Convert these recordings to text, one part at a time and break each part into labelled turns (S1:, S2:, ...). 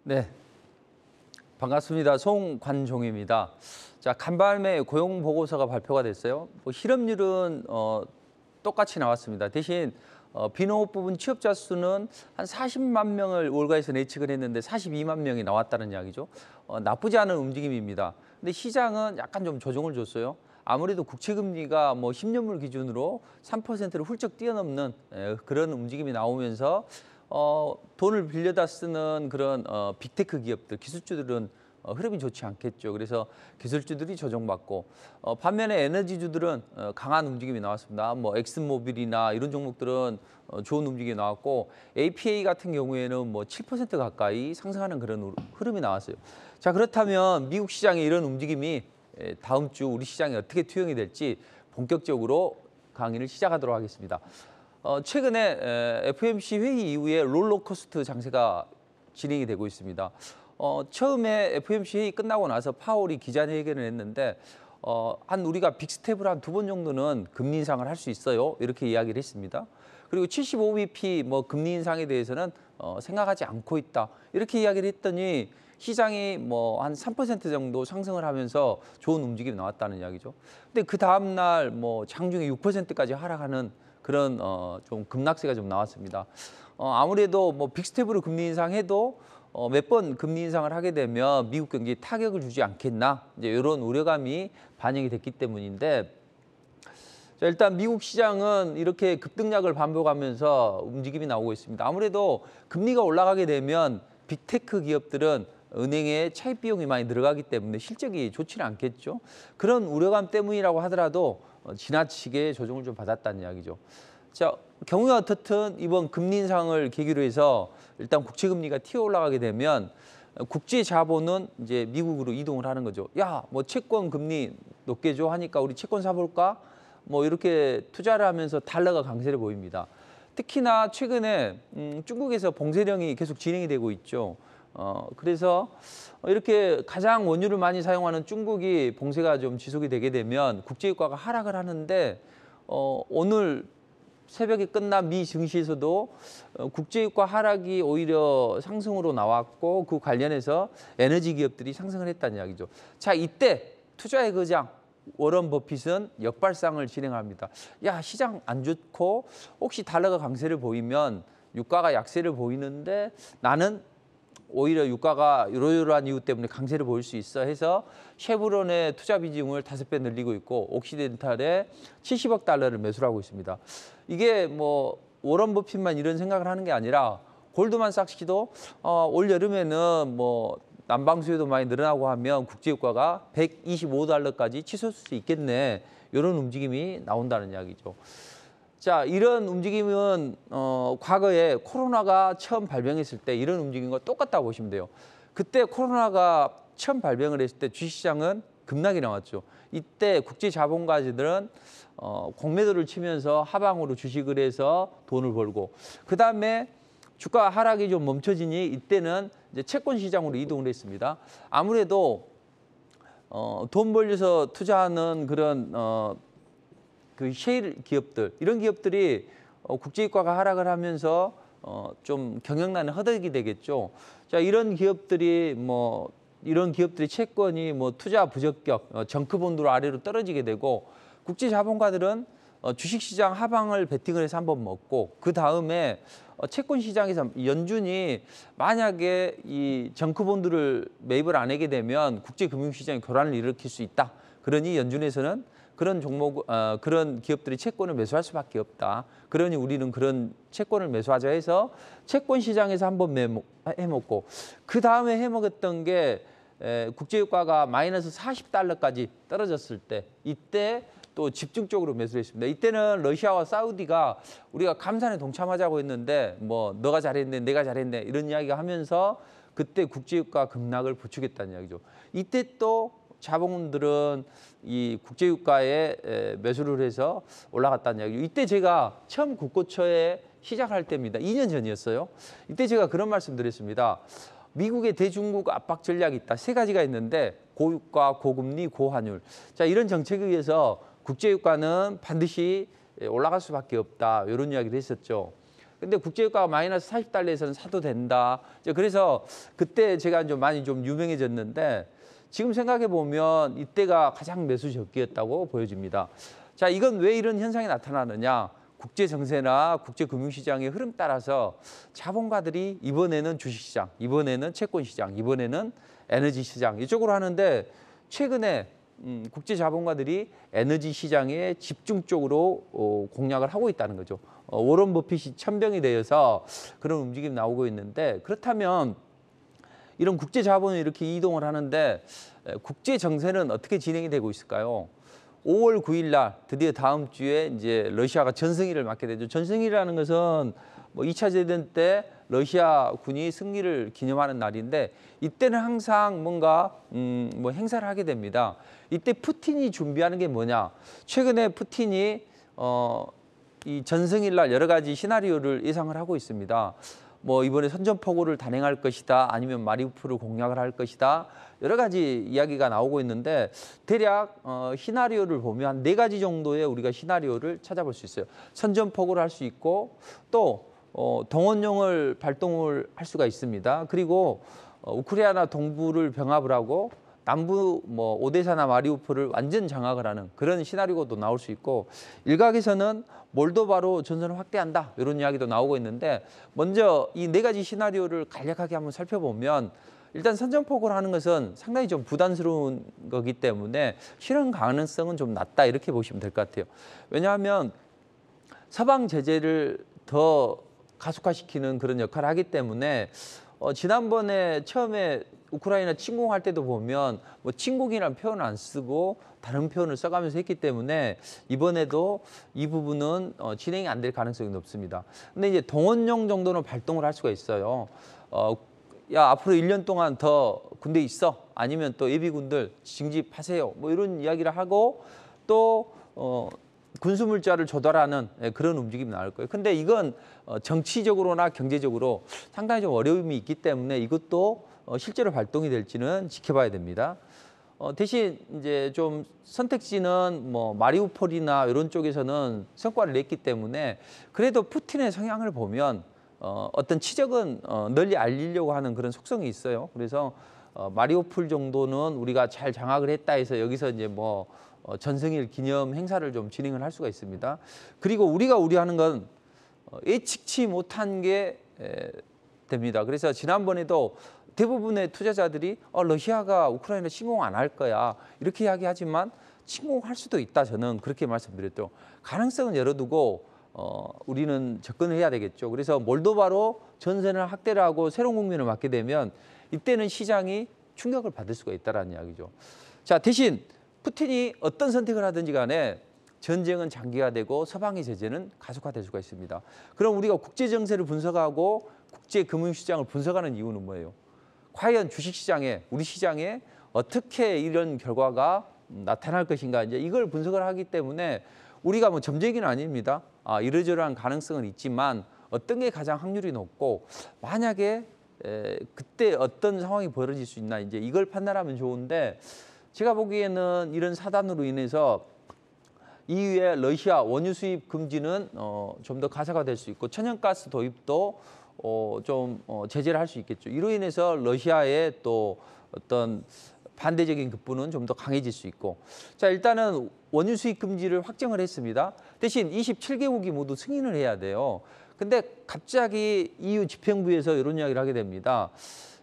S1: 네, 반갑습니다. 송관종입니다. 자, 간밤에 고용 보고서가 발표가 됐어요. 실업률은 똑같이 나왔습니다. 대신 비농업 부분 취업자 수는 한 40만 명을 월가에서 예측을 했는데 42만 명이 나왔다는 이야기죠. 나쁘지 않은 움직임입니다. 근데 시장은 약간 좀 조정을 줬어요. 아무래도 국채금리가 10년물 기준으로 3%를 훌쩍 뛰어넘는 그런 움직임이 나오면서 돈을 빌려다 쓰는 그런 빅테크 기업들, 기술주들은 흐름이 좋지 않겠죠. 그래서 기술주들이 조정받고 반면에 에너지주들은 강한 움직임이 나왔습니다. 엑슨모빌이나 이런 종목들은 좋은 움직임이 나왔고 APA 같은 경우에는 7% 가까이 상승하는 그런 흐름이 나왔어요. 자, 그렇다면 미국 시장의 이런 움직임이 다음 주 우리 시장에 어떻게 투영이 될지 본격적으로 강의를 시작하도록 하겠습니다. 최근에 FOMC 회의 이후에 롤러코스터 장세가 진행이 되고 있습니다. 처음에 FOMC 회의 끝나고 나서 파월이 기자회견을 했는데 우리가 빅스텝을 한 2번 정도는 금리 인상을 할 수 있어요. 이렇게 이야기를 했습니다. 그리고 75bp 금리 인상에 대해서는 생각하지 않고 있다. 이렇게 이야기를 했더니 시장이 한 3% 정도 상승을 하면서 좋은 움직임이 나왔다는 이야기죠. 근데 그 다음 날 장중에 6%까지 하락하는 그런 좀 급락세가 좀 나왔습니다. 아무래도 빅스텝으로 금리 인상해도 몇 번 금리 인상을 하게 되면 미국 경기에 타격을 주지 않겠나, 이제 이런 우려감이 반영이 됐기 때문인데, 자, 일단 미국 시장은 이렇게 급등락을 반복하면서 움직임이 나오고 있습니다. 아무래도 금리가 올라가게 되면 빅테크 기업들은 은행에 차입 비용이 많이 들어가기 때문에 실적이 좋지는 않겠죠. 그런 우려감 때문이라고 하더라도 지나치게 조정을 좀 받았다는 이야기죠. 자, 경우가 어떻든 이번 금리 인상을 계기로 해서 일단 국채 금리가 튀어 올라가게 되면 국제 자본은 이제 미국으로 이동을 하는 거죠. 야, 채권 금리 높게 줘 하니까 우리 채권 사볼까? 이렇게 투자를 하면서 달러가 강세를 보입니다. 특히나 최근에 중국에서 봉쇄령이 계속 진행이 되고 있죠. 그래서 이렇게 가장 원유를 많이 사용하는 중국이 봉쇄가 좀 지속이 되게 되면 국제유가가 하락을 하는데 오늘 새벽에 끝난 미 증시에서도 국제유가 하락이 오히려 상승으로 나왔고 그 관련해서 에너지 기업들이 상승을 했다는 이야기죠. 자, 이때 투자의 거장 워런 버핏은 역발상을 진행합니다. 야, 시장 안 좋고 혹시 달러가 강세를 보이면 유가가 약세를 보이는데 나는 오히려 유가가 이러이러한 이유 때문에 강세를 보일 수 있어 해서 쉐브론의 투자 비중을 5배 늘리고 있고 옥시덴탈에 70억 달러를 매수를 하고 있습니다. 이게 워런 버핏만 이런 생각을 하는 게 아니라 골드만삭스도 올 여름에는 난방 수요도 많이 늘어나고 하면 국제유가가 125달러까지 치솟을 수 있겠네. 이런 움직임이 나온다는 이야기죠. 자, 이런 움직임은 과거에 코로나가 처음 발병했을 때 이런 움직임과 똑같다고 보시면 돼요. 그때 코로나가 처음 발병을 했을 때 주식시장은 급락이 나왔죠. 이때 국제 자본가들은 공매도를 치면서 하방으로 주식을 해서 돈을 벌고, 그다음에 주가 하락이 좀 멈춰지니 이때는 이제 채권 시장으로 이동을 했습니다. 아무래도 돈 벌려서 투자하는 그런 그 셰일 기업들, 이런 기업들이 국제유가가 하락을 하면서 좀 경영난에 허덕이 되겠죠. 자, 이런 기업들이 채권이 투자 부적격, 정크본드로 아래로 떨어지게 되고 국제 자본가들은 주식시장 하방을 베팅을 해서 한번 먹고 그 다음에 채권 시장에서 연준이 만약에 이 정크본드를 매입을 안 하게 되면 국제금융시장이 교란을 일으킬 수 있다. 그러니 연준에서는 그런 그런 기업들이 채권을 매수할 수밖에 없다. 그러니 우리는 그런 채권을 매수하자 해서 채권 시장에서 한번 해먹고 그 다음에 해먹었던 게 국제유가가 마이너스 40달러까지 떨어졌을 때 이때 또 집중적으로 매수를 했습니다. 이때는 러시아와 사우디가 우리가 감산에 동참하자고 했는데 너가 잘했네, 내가 잘했네 이런 이야기가 하면서 그때 국제유가 급락을 부추겼다는 이야기죠. 이때 또 자본들은 이 국제유가에 매수를 해서 올라갔다는 이야기죠. 이때 제가 처음 국고초에 시작할 때입니다. 2년 전이었어요. 이때 제가 그런 말씀 드렸습니다. 미국의 대중국 압박 전략이 있다. 3가지가 있는데 고유가, 고금리, 고환율. 자, 이런 정책에 의해서 국제유가는 반드시 올라갈 수밖에 없다. 이런 이야기를 했었죠. 근데 국제유가가 마이너스 40달러에서는 사도 된다. 이제 그래서 그때 제가 좀 많이 좀 유명해졌는데 지금 생각해 보면 이때가 가장 매수 적기였다고 보여집니다. 자, 이건 왜 이런 현상이 나타나느냐? 국제 정세나 국제 금융시장의 흐름 따라서 자본가들이 이번에는 주식시장, 이번에는 채권시장, 이번에는 에너지 시장 이쪽으로 하는데 최근에 국제 자본가들이 에너지 시장에 집중적으로 공략을 하고 있다는 거죠. 워런 버핏이 천병이 되어서 그런 움직임이 나오고 있는데 그렇다면 이런 국제 자본이 이렇게 이동을 하는데 국제 정세는 어떻게 진행이 되고 있을까요? 5월 9일 날 드디어 다음 주에 이제 러시아가 전승기를 맞게 되죠. 전승기라는 것은 뭐 2차 대전 때 러시아 군이 승리를 기념하는 날인데 이때는 항상 뭔가 뭐 행사를 하게 됩니다. 이때 푸틴이 준비하는 게 뭐냐? 최근에 푸틴이 이 전승일 날 여러 가지 시나리오를 예상을 하고 있습니다. 뭐 이번에 선전포고를 단행할 것이다, 아니면 마리우폴을 공략을 할 것이다, 여러 가지 이야기가 나오고 있는데 대략 시나리오를 보면 한 4가지 정도의 우리가 시나리오를 찾아볼 수 있어요. 선전포고를 할 수 있고 또 동원령을 발동을 할 수가 있습니다. 그리고 우크라이나 동부를 병합을 하고 남부 뭐 오데사나 마리우폴을 완전 장악을 하는 그런 시나리오도 나올 수 있고 일각에서는 몰도바로 전선을 확대한다 이런 이야기도 나오고 있는데 먼저 이 4가지 시나리오를 간략하게 한번 살펴보면 일단 선전포고를 하는 것은 상당히 좀 부담스러운 거기 때문에 실현 가능성은 좀 낮다 이렇게 보시면 될 것 같아요. 왜냐하면 서방 제재를 더 가속화시키는 그런 역할을 하기 때문에 지난번에 처음에 우크라이나 침공할 때도 보면 뭐 침공이라는 표현을 안 쓰고 다른 표현을 써가면서 했기 때문에 이번에도 이 부분은 진행이 안 될 가능성이 높습니다. 근데 이제 동원령 정도는 발동을 할 수가 있어요. 야, 앞으로 1년 동안 더 군대 있어. 아니면 또 예비군들 징집하세요. 뭐 이런 이야기를 하고 또 군수물자를 조달하는 그런 움직임이 나올 거예요. 근데 이건 정치적으로나 경제적으로 상당히 좀 어려움이 있기 때문에 이것도 실제로 발동이 될지는 지켜봐야 됩니다. 대신 이제 좀 선택지는 뭐 마리우폴이나 이런 쪽에서는 성과를 냈기 때문에 그래도 푸틴의 성향을 보면 어떤 치적은 널리 알리려고 하는 그런 속성이 있어요. 그래서 마리우폴 정도는 우리가 잘 장악을 했다 해서 여기서 이제 뭐 전승일 기념 행사를 좀 진행을 할 수가 있습니다. 그리고 우리가 우려하는 건 예측치 못한 게 됩니다. 그래서 지난번에도 대부분의 투자자들이 러시아가 우크라이나 침공 안 할 거야 이렇게 이야기하지만 침공할 수도 있다 저는 그렇게 말씀드렸죠. 가능성은 열어두고 우리는 접근을 해야 되겠죠. 그래서 몰도바로 전선을 확대를 하고 새로운 국면을 맞게 되면 이때는 시장이 충격을 받을 수가 있다는 이야기죠. 자, 대신 푸틴이 어떤 선택을 하든지 간에 전쟁은 장기화되고 서방의 제재는 가속화될 수가 있습니다. 그럼 우리가 국제 정세를 분석하고 국제 금융시장을 분석하는 이유는 뭐예요? 과연 주식시장에 우리 시장에 어떻게 이런 결과가 나타날 것인가 이제 이걸 분석을 하기 때문에 우리가 뭐 점쟁이는 아닙니다. 이러저러한 가능성은 있지만 어떤 게 가장 확률이 높고 만약에 그때 어떤 상황이 벌어질 수 있나 이제 이걸 판단하면 좋은데 제가 보기에는 이런 사단으로 인해서 이후에 러시아 원유 수입 금지는 좀 더 가사가 될 수 있고 천연가스 도입도 좀 제재를 할 수 있겠죠. 이로 인해서 러시아의 또 어떤 반대적인 급부는 좀 더 강해질 수 있고 자 일단은 원유 수입 금지를 확정을 했습니다. 대신 27개국이 모두 승인을 해야 돼요. 근데 갑자기 EU 집행부에서 이런 이야기를 하게 됩니다.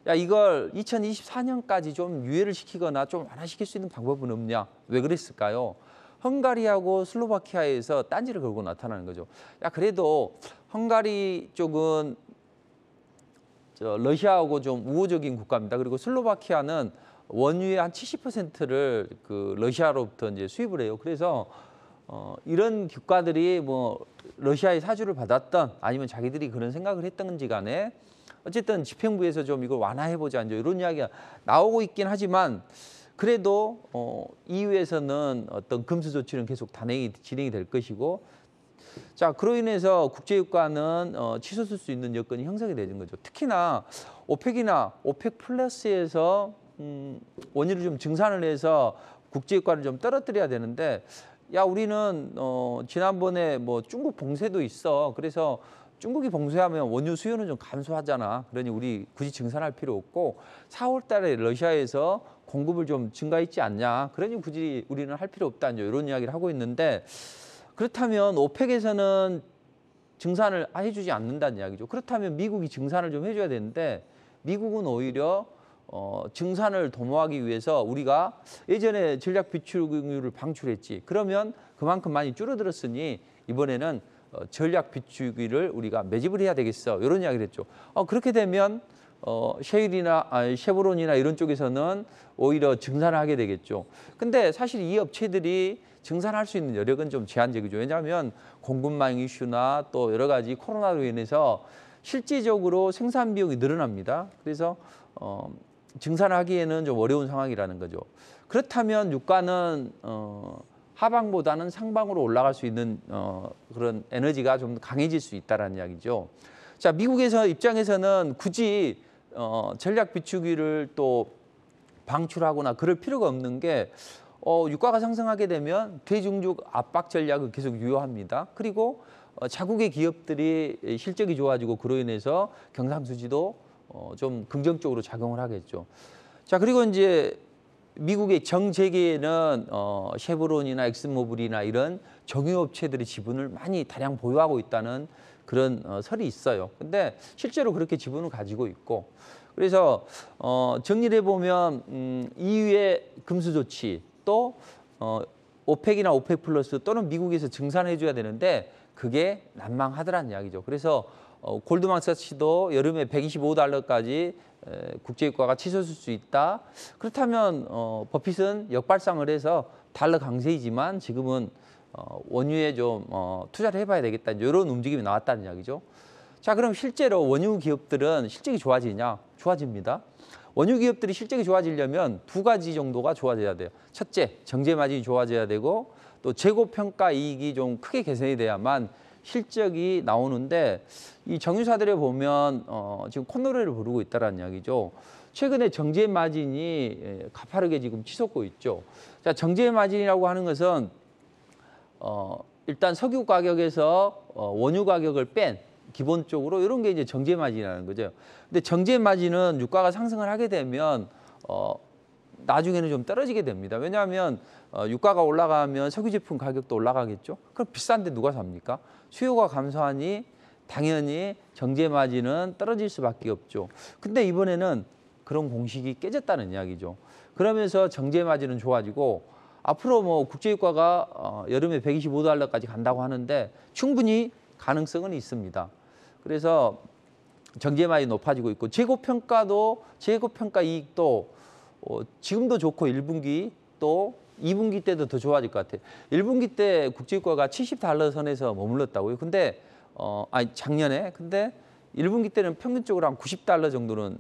S1: 야 이걸 2024년까지 좀 유예를 시키거나 좀 완화시킬 수 있는 방법은 없냐? 왜 그랬을까요? 헝가리하고 슬로바키아에서 딴지를 걸고 나타나는 거죠. 야 그래도 헝가리 쪽은 러시아하고 좀 우호적인 국가입니다. 그리고 슬로바키아는 원유의 한 70%를 그 러시아로부터 이제 수입을 해요. 그래서 이런 국가들이 뭐 러시아의 사주를 받았던 아니면 자기들이 그런 생각을 했던지 간에 어쨌든 집행부에서 좀 이걸 완화해보자 이제 이런 이야기가 나오고 있긴 하지만 그래도 EU에서는 어떤 금수 조치는 계속 진행이 될 것이고 자 그로 인해서 국제유가는 치솟을 수 있는 여건이 형성이 되는 거죠. 특히나 오펙이나 오펙 플러스에서 원유를 좀 증산을 해서 국제유가를 좀 떨어뜨려야 되는데 야, 우리는 지난번에 뭐 중국 봉쇄도 있어. 그래서 중국이 봉쇄하면 원유 수요는 좀 감소하잖아. 그러니 우리 굳이 증산할 필요 없고 4월 달에 러시아에서 공급을 좀 증가했지 않냐. 그러니 굳이 우리는 할 필요 없다. 이런 이야기를 하고 있는데, 그렇다면 오펙에서는 증산을 해주지 않는다는 이야기죠. 그렇다면 미국이 증산을 좀 해줘야 되는데, 미국은 오히려 증산을 도모하기 위해서 우리가 예전에 전략 비축유를 방출했지. 그러면 그만큼 많이 줄어들었으니 이번에는 전략 비축유를 우리가 매집을 해야 되겠어. 이런 이야기를 했죠. 그렇게 되면 셰일이나 셰브론이나 이런 쪽에서는 오히려 증산을 하게 되겠죠. 근데 사실 이 업체들이 증산할 수 있는 여력은 좀 제한적이죠. 왜냐하면 공급망 이슈나 또 여러 가지 코로나로 인해서 실질적으로 생산 비용이 늘어납니다. 그래서 증산하기에는 좀 어려운 상황이라는 거죠. 그렇다면 유가는 하방보다는 상방으로 올라갈 수 있는 그런 에너지가 좀 강해질 수 있다는 이야기죠. 자, 미국에서 입장에서는 굳이 전략 비축유를 또 방출하거나 그럴 필요가 없는 게 유가가 상승하게 되면 대중적 압박 전략을 계속 유효합니다. 그리고 자국의 기업들이 실적이 좋아지고 그로 인해서 경상수지도 좀 긍정적으로 작용을 하겠죠. 자, 그리고 이제 미국의 정재계에는 셰브론이나 엑슨모빌이나 이런 정유업체들이 지분을 많이 다량 보유하고 있다는 그런 설이 있어요. 근데 실제로 그렇게 지분을 가지고 있고, 그래서 정리를 해보면 EU의 금수 조치, 또 오펙이나 오펙 플러스 또는 미국에서 증산해 줘야 되는데 그게 난망하더란 이야기죠. 그래서 골드만삭스도 여름에 125달러까지 국제유가가 치솟을 수 있다. 그렇다면 버핏은 역발상을 해서 달러 강세이지만 지금은 원유에 좀 투자를 해봐야 되겠다. 이런 움직임이 나왔다는 이야기죠. 자, 그럼 실제로 원유 기업들은 실적이 좋아지냐? 좋아집니다. 원유 기업들이 실적이 좋아지려면 두 가지 정도가 좋아져야 돼요. 첫째, 정제 마진이 좋아져야 되고, 또 재고 평가 이익이 좀 크게 개선이 돼야만 실적이 나오는데, 이 정유사들에 보면 지금 콧노래를 부르고 있다는 이야기죠. 최근에 정제 마진이 가파르게 지금 치솟고 있죠. 자, 정제 마진이라고 하는 것은 일단 석유 가격에서 원유 가격을 뺀 기본적으로 이런 게 이제 정제 마진이라는 거죠. 근데 정제 마진은 유가가 상승을 하게 되면 나중에는 좀 떨어지게 됩니다. 왜냐하면 유가가 올라가면 석유 제품 가격도 올라가겠죠. 그럼 비싼데 누가 삽니까? 수요가 감소하니 당연히 정제 마진은 떨어질 수밖에 없죠. 근데 이번에는 그런 공식이 깨졌다는 이야기죠. 그러면서 정제 마진은 좋아지고, 앞으로 뭐 국제유가가 여름에 125달러까지 간다고 하는데 충분히 가능성은 있습니다. 그래서 정제 마진이 높아지고 있고, 재고평가 이익도 지금도 좋고 1분기 또 2분기 때도 더 좋아질 것 같아요. 1분기 때 국제유가가 70달러 선에서 머물렀다고요. 근데 작년에. 근데 1분기 때는 평균적으로 한 90달러 정도는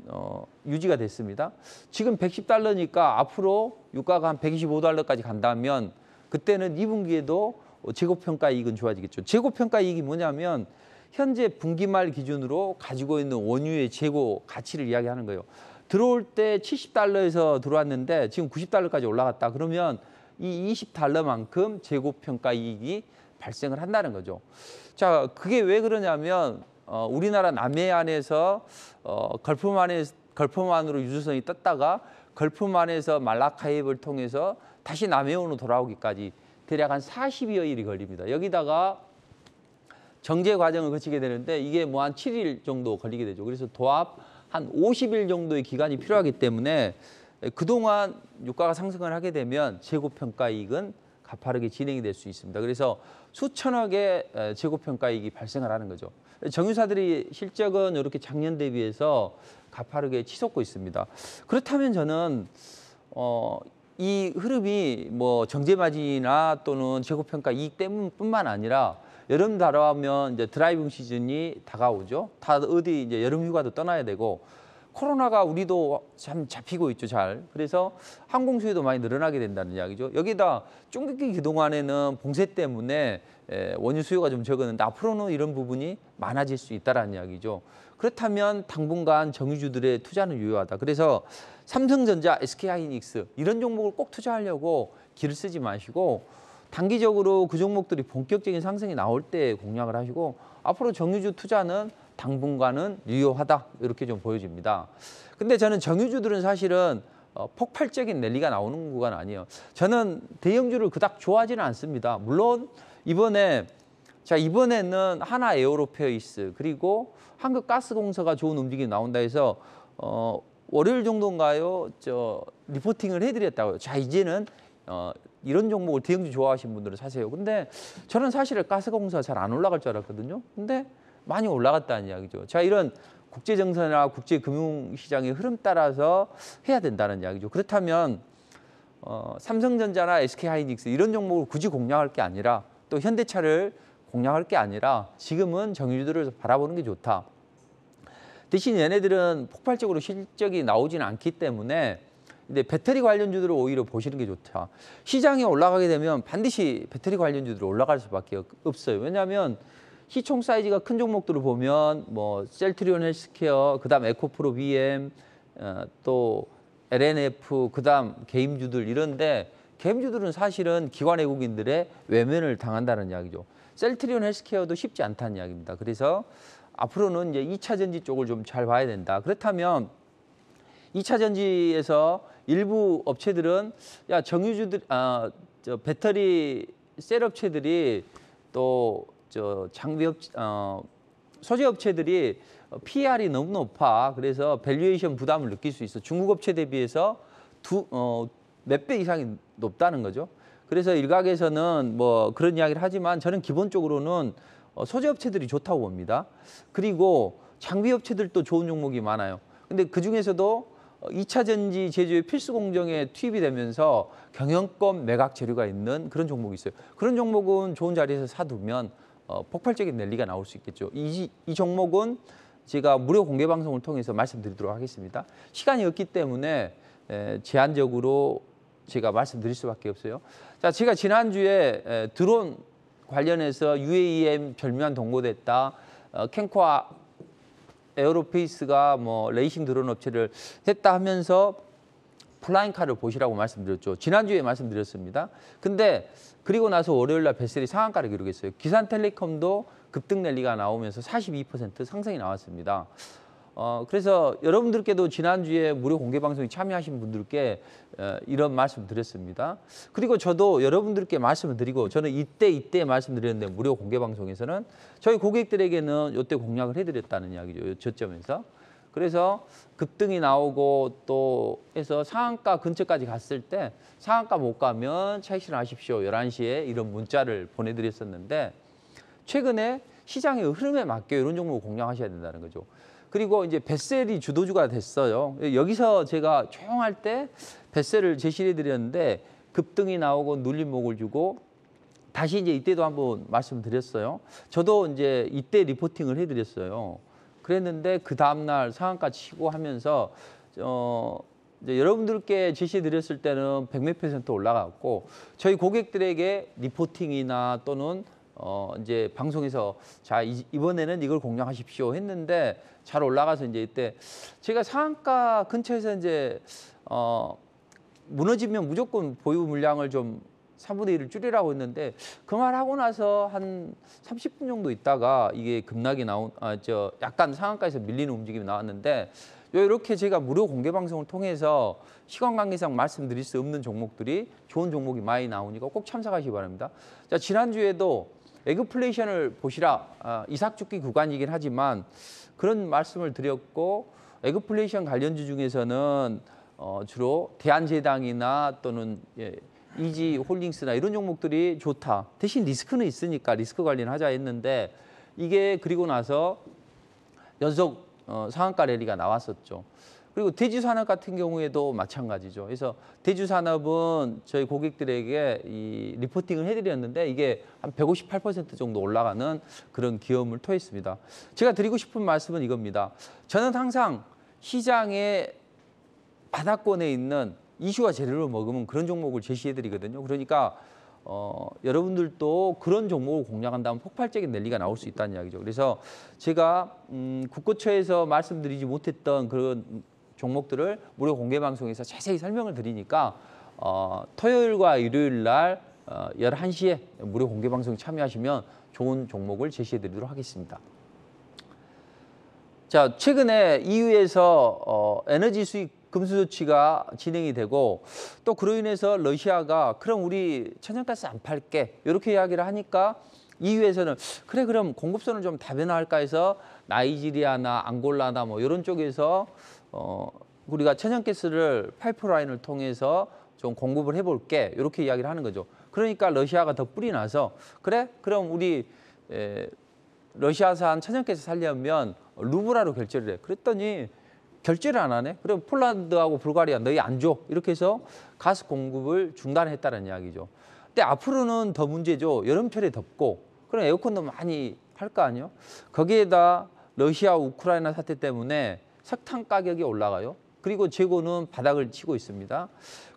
S1: 유지가 됐습니다. 지금 110달러니까 앞으로 유가가 한 125달러까지 간다면 그때는 2분기에도 재고평가 이익은 좋아지겠죠. 재고평가 이익이 뭐냐면 현재 분기 말 기준으로 가지고 있는 원유의 재고 가치를 이야기하는 거예요. 들어올 때 70달러에서 들어왔는데 지금 90달러까지 올라갔다. 그러면 이 20달러만큼 재고평가 이익이 발생을 한다는 거죠. 자, 그게 왜 그러냐면 우리나라 남해안에서 걸프만으로 유조선이 떴다가 걸프만에서 말라카입을 통해서 다시 남해온으로 돌아오기까지 대략 한 40여 일이 걸립니다. 여기다가 정제 과정을 거치게 되는데 이게 뭐 한 7일 정도 걸리게 되죠. 그래서 도합 한 50일 정도의 기간이 필요하기 때문에 그동안 유가가 상승을 하게 되면 재고평가 이익은 가파르게 진행이 될 수 있습니다. 그래서 수천억의 재고평가 이익이 발생을 하는 거죠. 정유사들이 실적은 이렇게 작년 대비해서 가파르게 치솟고 있습니다. 그렇다면 저는 이 흐름이 뭐 정제 마진이나 또는 재고평가 이익 때문뿐만 아니라 여름 다가오면 이제 드라이빙 시즌이 다가오죠. 다 어디 이제 여름 휴가도 떠나야 되고, 코로나가 우리도 참 잡히고 있죠, 잘. 그래서 항공 수요도 많이 늘어나게 된다는 이야기죠. 여기다 쫑긋기 그동안에는 봉쇄 때문에 원유 수요가 좀 적었는데 앞으로는 이런 부분이 많아질 수 있다는 이야기죠. 그렇다면 당분간 정유주들의 투자는 유효하다. 그래서 삼성전자, SK하이닉스 이런 종목을 꼭 투자하려고 기를 쓰지 마시고 단기적으로 그 종목들이 본격적인 상승이 나올 때 공략을 하시고 앞으로 정유주 투자는 당분간은 유효하다 이렇게 좀 보여집니다. 근데 저는 정유주들은 사실은 폭발적인 랠리가 나오는 구간 아니에요. 저는 대형주를 그닥 좋아하지는 않습니다. 물론 이번에는 하나 에어로페이스 그리고 한국가스공사가 좋은 움직임이 나온다 해서 월요일 정도인가요? 리포팅을 해드렸다고요. 자, 이제는 이런 종목을 대형주 좋아하시는 분들은 사세요. 근데 저는 사실 가스공사 잘 안 올라갈 줄 알았거든요. 근데 많이 올라갔다는 이야기죠. 자, 이런 국제정세나 국제금융시장의 흐름 따라서 해야 된다는 이야기죠. 그렇다면 삼성전자나 SK하이닉스 이런 종목을 굳이 공략할 게 아니라 또 현대차를 공략할 게 아니라 지금은 정유주들을 바라보는 게 좋다. 대신 얘네들은 폭발적으로 실적이 나오지는 않기 때문에 근데 배터리 관련주들을 오히려 보시는 게 좋다. 시장이 올라가게 되면 반드시 배터리 관련주들이 올라갈 수밖에 없어요. 왜냐하면 시총 사이즈가 큰 종목들을 보면 뭐 셀트리온 헬스케어, 그다음 에코프로 BM, 또 LNF, 그다음 개임주들 이런데 개임주들은 사실은 기관 외국인들의 외면을 당한다는 이야기죠. 셀트리온 헬스케어도 쉽지 않다는 이야기입니다. 그래서 앞으로는 이제 2차 전지 쪽을 좀 잘 봐야 된다. 그렇다면 2차 전지에서 일부 업체들은 야 정유주들 배터리 셀 업체들이 또 장비업 소재 업체들이 PR이 너무 높아. 그래서 밸류에이션 부담을 느낄 수 있어. 중국 업체 대비해서 몇 배 이상이 높다는 거죠. 그래서 일각에서는 뭐 그런 이야기를 하지만 저는 기본적으로는 소재 업체들이 좋다고 봅니다. 그리고 장비 업체들도 좋은 종목이 많아요. 근데 그 중에서도 2차 전지 제조의 필수 공정에 투입이 되면서 경영권 매각 재료가 있는 그런 종목이 있어요. 그런 종목은 좋은 자리에서 사두면 폭발적인 랠리가 나올 수 있겠죠. 이 종목은 제가 무료 공개 방송을 통해서 말씀드리도록 하겠습니다. 시간이 없기 때문에 제한적으로 제가 말씀드릴 수밖에 없어요. 자, 제가 지난주에 드론 관련해서 UAM 별미한 동고됐다. 캔코아 에어로페이스가 뭐 레이싱 드론 업체를 했다 하면서 플라잉카를 보시라고 말씀드렸죠. 지난주에 말씀드렸습니다. 근데 그리고 나서 월요일 날 베셀이 상한가를 기록했어요. 기산텔레콤도 급등 랠리가 나오면서 42% 상승이 나왔습니다. 그래서 여러분들께도 지난주에 무료 공개 방송에 참여하신 분들께 이런 말씀 드렸습니다. 그리고 저도 여러분들께 말씀을 드리고 저는 이때 말씀드렸는데 무료 공개 방송에서는 저희 고객들에게는 이때 공략을 해드렸다는 이야기죠. 저점에서. 그래서 급등이 나오고 또 해서 상한가 근처까지 갔을 때 상한가 못 가면 차익 실현하십시오. 11시에 이런 문자를 보내드렸었는데 최근에 시장의 흐름에 맞게 이런 종목을 공략하셔야 된다는 거죠. 그리고 이제 벳셀이 주도주가 됐어요. 여기서 제가 조용할 때 벳셀을 제시해 드렸는데 급등이 나오고 눌림목을 주고 다시 이제 이때도 한번 말씀드렸어요. 저도 이제 이때 리포팅을 해드렸어요. 그랬는데 그 다음날 상한가 치고 하면서 이제 여러분들께 제시해 드렸을 때는 100몇 % 올라갔고 저희 고객들에게 리포팅이나 또는 이제 방송에서 자 이번에는 이걸 공략하십시오 했는데 잘 올라가서 이제 이때 제가 상한가 근처에서 이제 무너지면 무조건 보유 물량을 좀 3분의 1을 줄이라고 했는데 그 말 하고 나서 한 30분 정도 있다가 이게 급락이 약간 상한가에서 밀리는 움직임이 나왔는데 이렇게 제가 무료 공개 방송을 통해서 시간 관계상 말씀드릴 수 없는 종목들이 좋은 종목이 많이 나오니까 꼭 참석하시기 바랍니다. 자, 지난주에도 에그플레이션을 보시라. 이삭죽기 구간이긴 하지만 그런 말씀을 드렸고 에그플레이션 관련주 중에서는 주로 대한제당이나 또는 이지홀딩스나 이런 종목들이 좋다. 대신 리스크는 있으니까 리스크 관리는 하자 했는데 이게 그리고 나서 연속 상한가 랠리가 나왔었죠. 그리고 대주산업 같은 경우에도 마찬가지죠. 그래서 대주산업은 저희 고객들에게 이 리포팅을 해드렸는데 이게 한 158% 정도 올라가는 그런 기업을 토했습니다. 제가 드리고 싶은 말씀은 이겁니다. 저는 항상 시장의 바닥권에 있는 이슈와 재료를 먹으면 그런 종목을 제시해드리거든요. 그러니까 여러분들도 그런 종목을 공략한다면 폭발적인 랠리가 나올 수 있다는 이야기죠. 그래서 제가 국고처에서 말씀드리지 못했던 그런 종목들을 무료 공개 방송에서 자세히 설명을 드리니까 토요일과 일요일 날 11시에 무료 공개 방송 참여하시면 좋은 종목을 제시해 드리도록 하겠습니다. 자, 최근에 EU에서 에너지 수입 금수 조치가 진행이 되고 또 그로 인해서 러시아가 그럼 우리 천연가스 안 팔게 이렇게 이야기를 하니까 EU에서는 그래 그럼 공급선을 좀 다변화할까 해서 나이지리아나 앙골라나 뭐 이런 쪽에서 우리가 천연가스를 파이프라인을 통해서 좀 공급을 해볼게 이렇게 이야기를 하는 거죠. 그러니까 러시아가 더 뿔이 나서 그래 그럼 우리 러시아산 천연가스 살려면 루블화로 결제를 해. 그랬더니 결제를 안 하네. 그럼 폴란드하고 불가리아 너희 안 줘. 이렇게 해서 가스 공급을 중단했다는 이야기죠. 근데 앞으로는 더 문제죠. 여름철에 덥고 그럼 에어컨도 많이 할 거 아니에요. 거기에다 러시아 우크라이나 사태 때문에 석탄 가격이 올라가요. 그리고 재고는 바닥을 치고 있습니다.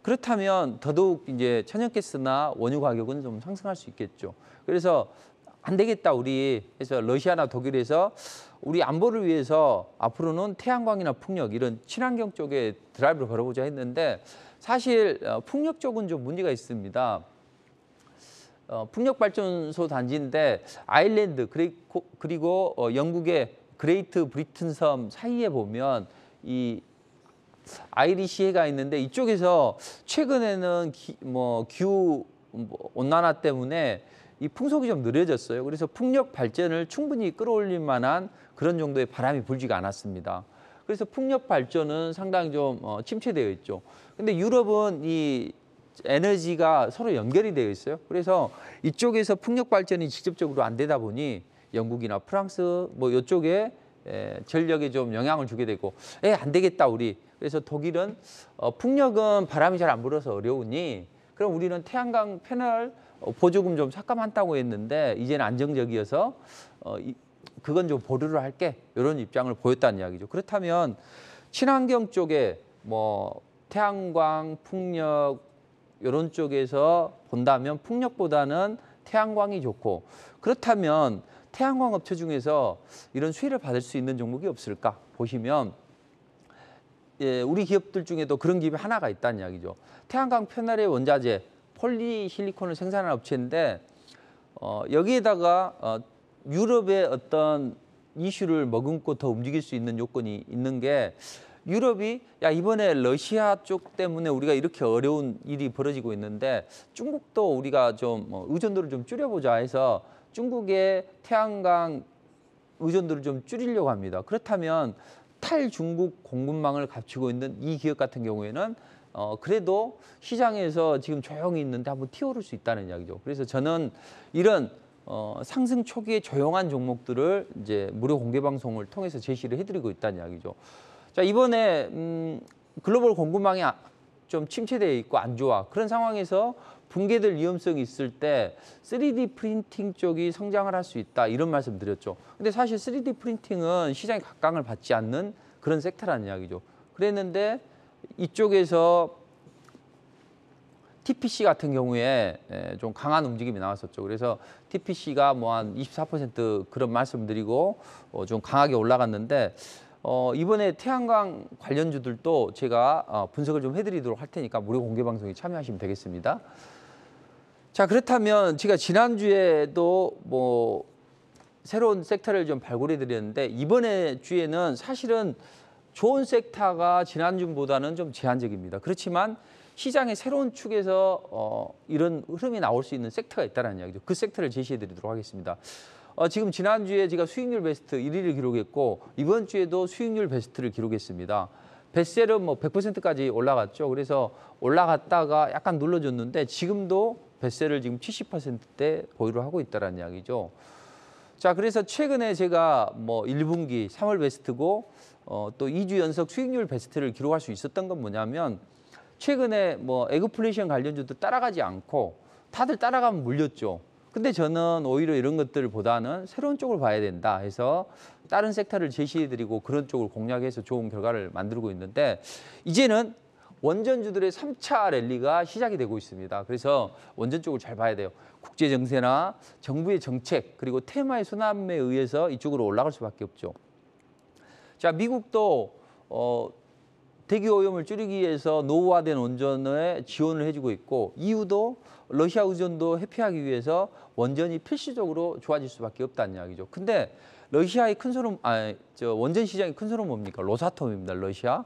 S1: 그렇다면 더더욱 이제 천연가스나 원유 가격은 좀 상승할 수 있겠죠. 그래서 안 되겠다 우리 해서 러시아나 독일에서 우리 안보를 위해서 앞으로는 태양광이나 풍력 이런 친환경 쪽에 드라이브를 걸어보자 했는데 사실 풍력 쪽은 좀 문제가 있습니다. 풍력발전소 단지인데 아일랜드 그리고 영국의 그레이트 브리튼 섬 사이에 보면 이 아이리시해가 있는데 이쪽에서 최근에는 기후 온난화 때문에 이 풍속이 좀 느려졌어요. 그래서 풍력 발전을 충분히 끌어올릴 만한 그런 정도의 바람이 불지가 않았습니다. 그래서 풍력 발전은 상당히 좀 침체되어 있죠. 근데 유럽은 이 에너지가 서로 연결이 되어 있어요. 그래서 이쪽에서 풍력 발전이 직접적으로 안 되다 보니 영국이나 프랑스 뭐 이쪽에 전력에 좀 영향을 주게 되고 안 되겠다 우리. 그래서 독일은 풍력은 바람이 잘 안 불어서 어려우니 그럼 우리는 태양광 패널 보조금 좀 삭감한다고 했는데 이제는 안정적이어서 그건 좀 보류를 할게 이런 입장을 보였다는 이야기죠. 그렇다면 친환경 쪽에 뭐 태양광, 풍력 이런 쪽에서 본다면 풍력보다는 태양광이 좋고 그렇다면 태양광 업체 중에서 이런 수혜를 받을 수 있는 종목이 없을까 보시면 우리 기업들 중에도 그런 기업이 하나가 있다는 이야기죠. 태양광 패널의 원자재 폴리실리콘을 생산하는 업체인데 여기에다가 유럽의 어떤 이슈를 머금고 더 움직일 수 있는 요건이 있는 게 유럽이 이번에 러시아 쪽 때문에 우리가 이렇게 어려운 일이 벌어지고 있는데 중국도 우리가 좀 의존도를 좀 줄여보자 해서 중국의 태양광 의존도를 좀 줄이려고 합니다. 그렇다면 탈중국 공급망을 갖추고 있는 이 기업 같은 경우에는 그래도 시장에서 지금 조용히 있는데 한번 튀어오를 수 있다는 이야기죠. 그래서 저는 이런 상승 초기의 조용한 종목들을 이제 무료 공개 방송을 통해서 제시를 해드리고 있다는 이야기죠. 자, 이번에 글로벌 공급망이 좀 침체되어 있고 안 좋아. 그런 상황에서 붕괴될 위험성이 있을 때 3D 프린팅 쪽이 성장을 할 수 있다. 이런 말씀 드렸죠. 근데 사실 3D 프린팅은 시장에 각광을 받지 않는 그런 섹터라는 이야기죠. 그랬는데 이쪽에서 TPC 같은 경우에 좀 강한 움직임이 나왔었죠. 그래서 TPC가 뭐 한 24% 그런 말씀드리고 좀 강하게 올라갔는데 이번에 태양광 관련주들도 제가 분석을 좀 해드리도록 할 테니까 무료 공개 방송에 참여하시면 되겠습니다. 자, 그렇다면 제가 지난주에도 뭐 새로운 섹터를 좀 발굴해 드렸는데 이번에 주에는 사실은 좋은 섹터가 지난주보다는 좀 제한적입니다. 그렇지만 시장의 새로운 축에서 이런 흐름이 나올 수 있는 섹터가 있다는 이야기죠. 그 섹터를 제시해 드리도록 하겠습니다. 지금 지난주에 제가 수익률 베스트 1위를 기록했고 이번 주에도 수익률 베스트를 기록했습니다. 베셀은 뭐 100%까지 올라갔죠. 그래서 올라갔다가 약간 눌러줬는데 지금도 베셀을 지금 70%대 보유를 하고 있다는 이야기죠. 자, 그래서 최근에 제가 뭐 1분기 3월 베스트고 또 2주 연속 수익률 베스트를 기록할 수 있었던 건 뭐냐면 최근에 뭐 에그플레이션 관련주도 따라가지 않고 다들 따라가면 물렸죠. 근데 저는 오히려 이런 것들보다는 새로운 쪽을 봐야 된다 해서 다른 섹터를 제시해드리고 그런 쪽을 공략해서 좋은 결과를 만들고 있는데 이제는 원전주들의 3차 랠리가 시작이 되고 있습니다. 그래서 원전 쪽을 잘 봐야 돼요. 국제 정세나 정부의 정책 그리고 테마의 순환에 의해서 이쪽으로 올라갈 수밖에 없죠. 자, 미국도 대기 오염을 줄이기 위해서 노후화된 원전에 지원을 해주고 있고 EU도 러시아 의존도 회피하기 위해서 원전이 필수적으로 좋아질 수밖에 없다는 이야기죠. 근데 러시아의 큰 손은 원전 시장의 큰 손은 뭡니까? 로사톰입니다. 러시아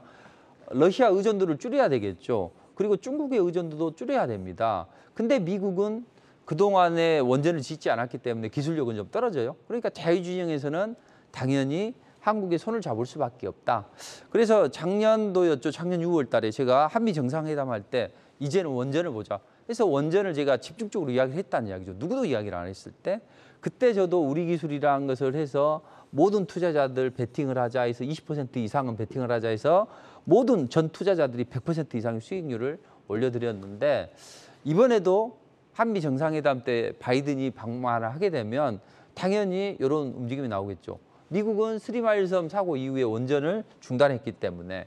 S1: 의존도를 줄여야 되겠죠. 그리고 중국의 의존도도 줄여야 됩니다. 근데 미국은 그동안에 원전을 짓지 않았기 때문에 기술력은 좀 떨어져요. 그러니까 자유진영에서는 당연히 한국의 손을 잡을 수밖에 없다. 그래서 작년도였죠. 작년 6월 달에 제가 한미 정상회담 할 때 이제는 원전을 보자. 그래서 원전을 제가 집중적으로 이야기를 했다는 이야기죠. 누구도 이야기를 안 했을 때. 그때 저도 우리 기술이라는 것을 해서 모든 투자자들 베팅을 하자 해서 20% 이상은 베팅을 하자 해서 모든 전 투자자들이 100% 이상의 수익률을 올려드렸는데 이번에도 한미 정상회담 때 바이든이 방문을 하게 되면 당연히 이런 움직임이 나오겠죠. 미국은 스리마일섬 사고 이후에 원전을 중단했기 때문에.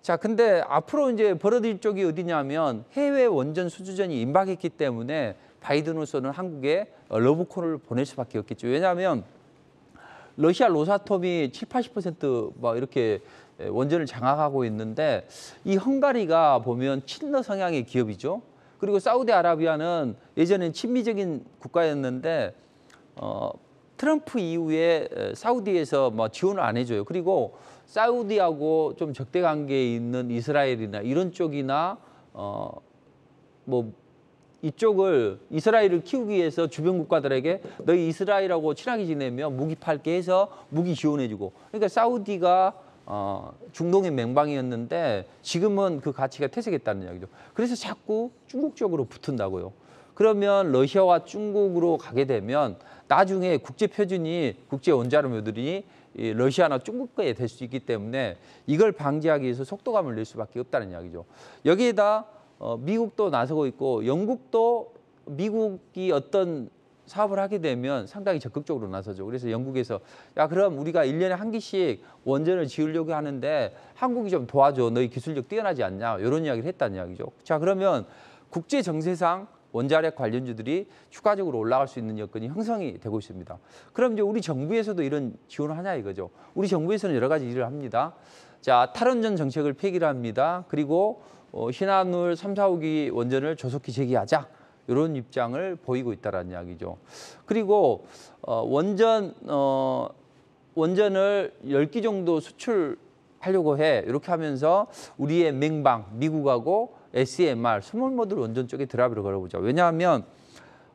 S1: 자, 근데 앞으로 이제 벌어질 쪽이 어디냐면 해외 원전 수주전이 임박했기 때문에 바이든으로서는 한국에 러브콜을 보낼 수밖에 없겠죠. 왜냐하면 러시아 로사톰이 70~80% 이렇게 원전을 장악하고 있는데 이 헝가리가 보면 친러 성향의 기업이죠. 그리고 사우디아라비아는 예전엔 친미적인 국가였는데 트럼프 이후에 사우디에서 지원을 안 해줘요. 그리고 사우디하고 좀 적대 관계에 있는 이스라엘이나 이런 쪽이나 이쪽을 이스라엘을 키우기 위해서 주변 국가들에게 너희 이스라엘하고 친하게 지내면 무기 팔게 해서 무기 지원해주고. 그러니까 사우디가 중동의 맹방이었는데 지금은 그 가치가 퇴색했다는 이야기죠. 그래서 자꾸 중국 쪽으로 붙은다고요. 그러면 러시아와 중국으로 가게 되면 나중에 국제 표준이 국제 원자로들이 러시아나 중국 거에 될 수 있기 때문에 이걸 방지하기 위해서 속도감을 낼 수밖에 없다는 이야기죠. 여기에다 미국도 나서고 있고 영국도 미국이 어떤 사업을 하게 되면 상당히 적극적으로 나서죠. 그래서 영국에서 야 그럼 우리가 1년에 한 기씩 원전을 지으려고 하는데 한국이 좀 도와줘. 너희 기술력 뛰어나지 않냐. 이런 이야기를 했다는 이야기죠. 자 그러면 국제 정세상 원자력 관련주들이 추가적으로 올라갈 수 있는 여건이 형성이 되고 있습니다. 그럼 이제 우리 정부에서도 이런 지원을 하냐 이거죠. 우리 정부에서는 여러 가지 일을 합니다. 자, 탈원전 정책을 폐기를 합니다. 그리고 신한울 3, 4호기 원전을 조속히 재개하자. 이런 입장을 보이고 있다는 이야기죠. 그리고 원전을 10기 정도 수출하려고 해. 이렇게 하면서 우리의 맹방, 미국하고 SMR, 스몰 모듈 원전 쪽에 드라이브를 걸어보자. 왜냐하면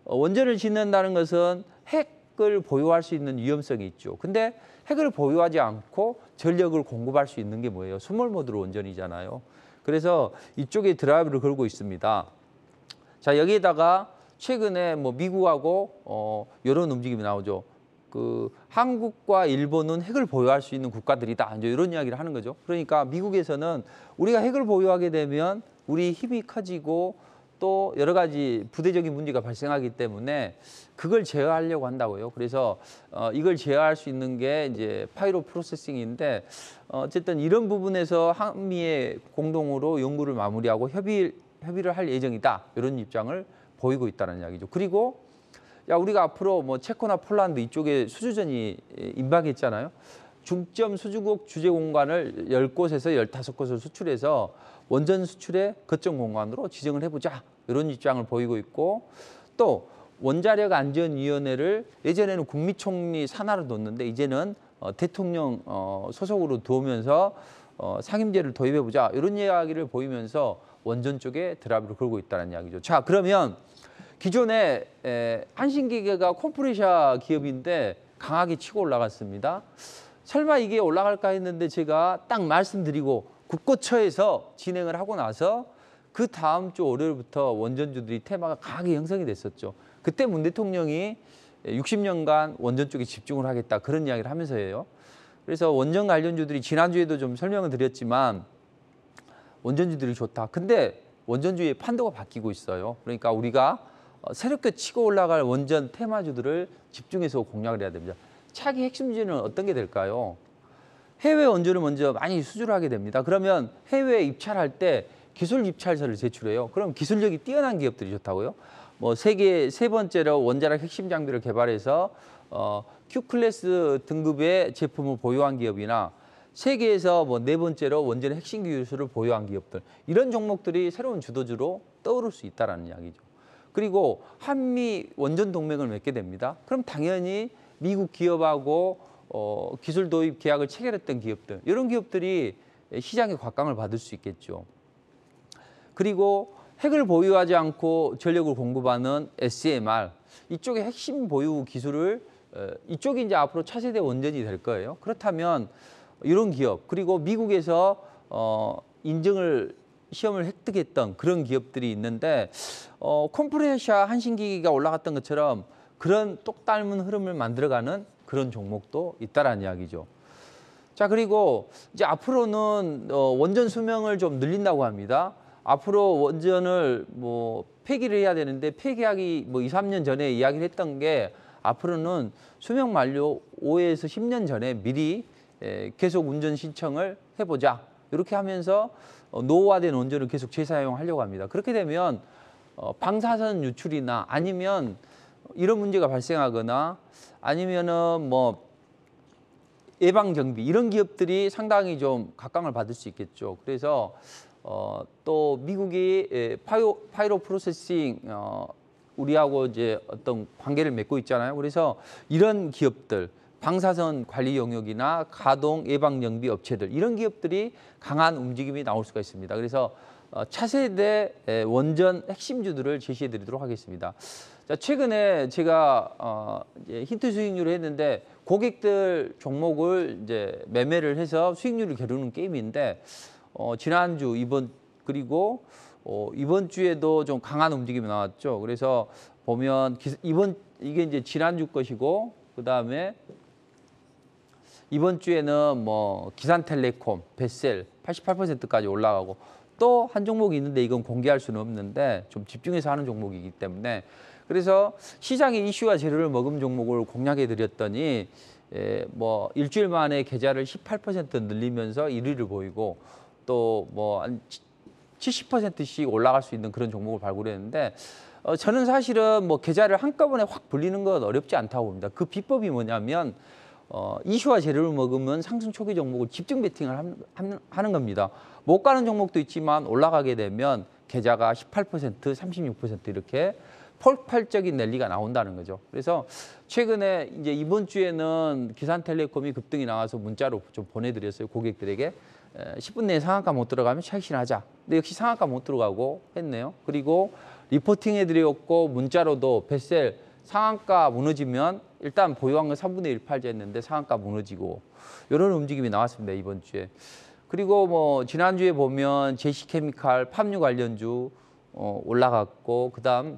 S1: 원전을 짓는다는 것은 핵을 보유할 수 있는 위험성이 있죠. 근데 핵을 보유하지 않고 전력을 공급할 수 있는 게 뭐예요? 스몰 모듈 원전이잖아요. 그래서 이쪽에 드라이브를 걸고 있습니다. 자, 여기에다가 최근에 미국하고 이런 움직임이 나오죠. 한국과 일본은 핵을 보유할 수 있는 국가들이다. 이제 이런 이야기를 하는 거죠. 그러니까 미국에서는 우리가 핵을 보유하게 되면 우리 힘이 커지고 또 여러 가지 부대적인 문제가 발생하기 때문에 그걸 제어하려고 한다고요. 그래서 이걸 제어할 수 있는 게 이제 파이로 프로세싱인데 어쨌든 이런 부분에서 한미의 공동으로 연구를 마무리하고 협의를 할 예정이다. 이런 입장을 보이고 있다는 이야기죠. 그리고 야 우리가 앞으로 체코나 폴란드 이쪽에 수주전이 임박했잖아요. 중점 수주국 주재 공간을 10곳에서 15곳을 수출해서 원전 수출의 거점 공간으로 지정을 해보자. 이런 입장을 보이고 있고 또 원자력 안전위원회를 예전에는 국무총리 산하로 뒀는데 이제는 대통령 소속으로 두면서 상임제를 도입해보자. 이런 이야기를 보이면서 원전 쪽에 드라이브를 걸고 있다는 이야기죠. 자, 그러면 기존에 한신기계가 컴프레셔 기업인데 강하게 치고 올라갔습니다. 설마 이게 올라갈까 했는데 제가 딱 말씀드리고 국고처에서 진행을 하고 나서 그 다음 주 월요일부터 원전주들이 테마가 강하게 형성이 됐었죠. 그때 문 대통령이 60년간 원전 쪽에 집중을 하겠다 그런 이야기를 하면서예요. 그래서 원전 관련주들이 지난주에도 좀 설명을 드렸지만 원전주들이 좋다. 근데 원전주의 판도가 바뀌고 있어요. 그러니까 우리가 새롭게 치고 올라갈 원전 테마주들을 집중해서 공략을 해야 됩니다. 차기 핵심주는 어떤 게 될까요? 해외 원전을 먼저 많이 수주를 하게 됩니다. 그러면 해외에 입찰할 때 기술 입찰서를 제출해요. 그럼 기술력이 뛰어난 기업들이 좋다고요? 세계 세 번째로 원자력 핵심 장비를 개발해서 Q클래스 등급의 제품을 보유한 기업이나 세계에서 네 번째로 원전 핵심 기술을 보유한 기업들 이런 종목들이 새로운 주도주로 떠오를 수 있다는 이야기죠. 그리고 한미 원전 동맹을 맺게 됩니다. 그럼 당연히 미국 기업하고 기술 도입 계약을 체결했던 기업들, 이런 기업들이 시장의 곽강을 받을 수 있겠죠. 그리고 핵을 보유하지 않고 전력을 공급하는 SMR, 이쪽의 핵심 보유 기술을 이쪽이 이제 앞으로 차세대 원전이 될 거예요. 그렇다면 이런 기업, 그리고 미국에서 인증을 시험을 획득했던 그런 기업들이 있는데 컴프레셔 한신기기가 올라갔던 것처럼 그런 똑 닮은 흐름을 만들어가는 그런 종목도 있다라는 이야기죠. 자, 그리고 이제 앞으로는 원전 수명을 좀 늘린다고 합니다. 앞으로 원전을 뭐 폐기를 해야 되는데 폐기하기 뭐 2, 3년 전에 이야기를 했던 게 앞으로는 수명 만료 5에서 10년 전에 미리 계속 운전 신청을 해보자. 이렇게 하면서 노후화된 원전을 계속 재사용하려고 합니다. 그렇게 되면 방사선 유출이나 아니면 이런 문제가 발생하거나 아니면은 뭐 예방 경비 이런 기업들이 상당히 좀 각광을 받을 수 있겠죠. 그래서 또 미국이 파이로 프로세싱 우리하고 이제 어떤 관계를 맺고 있잖아요. 그래서 이런 기업들 방사선 관리 영역이나 가동 예방 경비 업체들 이런 기업들이 강한 움직임이 나올 수가 있습니다. 그래서 차세대 원전 핵심주들을 제시해 드리도록 하겠습니다. 자, 최근에 제가 이제 힌트 수익률을 했는데 고객들 종목을 이제 매매를 해서 수익률을 겨루는 게임인데 지난주 그리고 이번 주에도 좀 강한 움직임이 나왔죠. 그래서 보면 이게 이제 지난주 것이고 그다음에 이번 주에는 뭐 기산텔레콤, 벳셀 88%까지 올라가고 또 한 종목이 있는데 이건 공개할 수는 없는데 좀 집중해서 하는 종목이기 때문에 그래서 시장의 이슈와 재료를 머금 종목을 공략해 드렸더니 뭐 일주일 만에 계좌를 18% 늘리면서 1위를 보이고 또 뭐 한 70%씩 올라갈 수 있는 그런 종목을 발굴했는데 저는 사실은 뭐 계좌를 한꺼번에 확 불리는 건 어렵지 않다고 봅니다. 그 비법이 뭐냐면 이슈와 재료를 먹으면 상승 초기 종목을 집중 베팅을 하는 겁니다. 못 가는 종목도 있지만 올라가게 되면 계좌가 18%, 36% 이렇게 폭발적인 랠리가 나온다는 거죠. 그래서 최근에 이제 이번 주에는 기산텔레콤이 급등이 나와서 문자로 좀 보내드렸어요. 고객들에게 10분 내에 상한가 못 들어가면 차익실하자. 근데 역시 상한가 못 들어가고 했네요. 그리고 리포팅 해드렸고 문자로도 벳셀 상한가 무너지면 일단 보유한 건 3분의 1 팔자 했는데 상한가 무너지고 이런 움직임이 나왔습니다. 이번 주에. 그리고 뭐 지난주에 보면 제시케미칼 팜유 관련주 올라갔고 그다음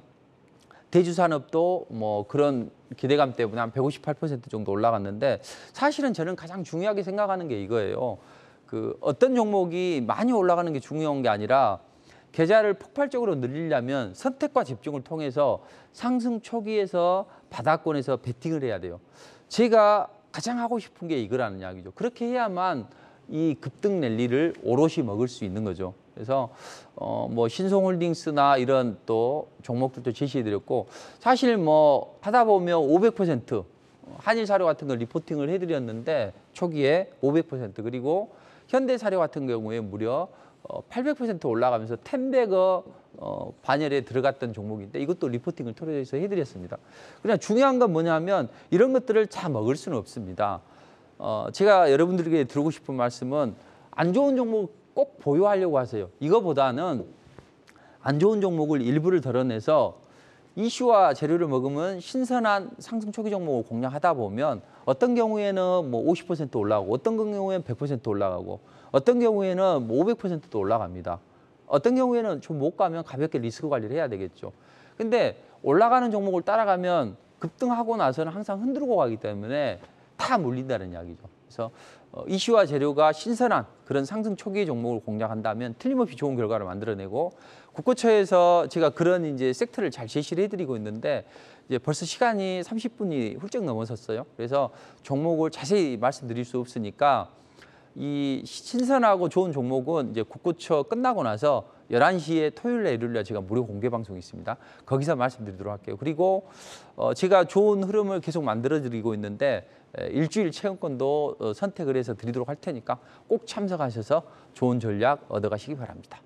S1: 대주산업도 뭐 그런 기대감 때문에 한 158% 정도 올라갔는데 사실은 저는 가장 중요하게 생각하는 게 이거예요. 그 어떤 종목이 많이 올라가는 게 중요한 게 아니라 계좌를 폭발적으로 늘리려면 선택과 집중을 통해서 상승 초기에서 바닥권에서 베팅을 해야 돼요. 제가 가장 하고 싶은 게 이거라는 이야기죠. 그렇게 해야만 이 급등 랠리를 오롯이 먹을 수 있는 거죠. 그래서 뭐 신송홀딩스나 이런 또 종목들도 제시해드렸고 사실 뭐 하다 보면 500% 한일사료 같은 걸 리포팅을 해드렸는데 초기에 500% 그리고 현대사료 같은 경우에 무려 800% 올라가면서 텐베거 반열에 들어갔던 종목인데 이것도 리포팅을 통해서 해드렸습니다. 그냥 중요한 건 뭐냐면 이런 것들을 다 먹을 수는 없습니다. 제가 여러분들에게 드리고 싶은 말씀은 안 좋은 종목 꼭 보유하려고 하세요. 이거보다는 안 좋은 종목을 일부를 덜어내서 이슈와 재료를 먹으면 신선한 상승 초기 종목을 공략하다 보면 어떤 경우에는 뭐 50% 올라가고 어떤 경우에는 100% 올라가고 어떤 경우에는 뭐 500%도 올라갑니다. 어떤 경우에는 좀 못 가면 가볍게 리스크 관리를 해야 되겠죠. 근데 올라가는 종목을 따라가면 급등하고 나서는 항상 흔들고 가기 때문에 다 물린다는 이야기죠. 그래서 이슈와 재료가 신선한 그런 상승 초기 종목을 공략한다면 틀림없이 좋은 결과를 만들어내고 국고처에서 제가 그런 이제 섹터를 잘 제시를 해드리고 있는데 이제 벌써 시간이 30분이 훌쩍 넘어섰어요. 그래서 종목을 자세히 말씀드릴 수 없으니까 이 신선하고 좋은 종목은 이제 국고처 끝나고 나서 11시에 토요일에 일요일에 제가 무료 공개 방송이 있습니다. 거기서 말씀드리도록 할게요. 그리고 제가 좋은 흐름을 계속 만들어드리고 있는데 일주일 체험권도 선택을 해서 드리도록 할 테니까 꼭 참석하셔서 좋은 전략 얻어가시기 바랍니다.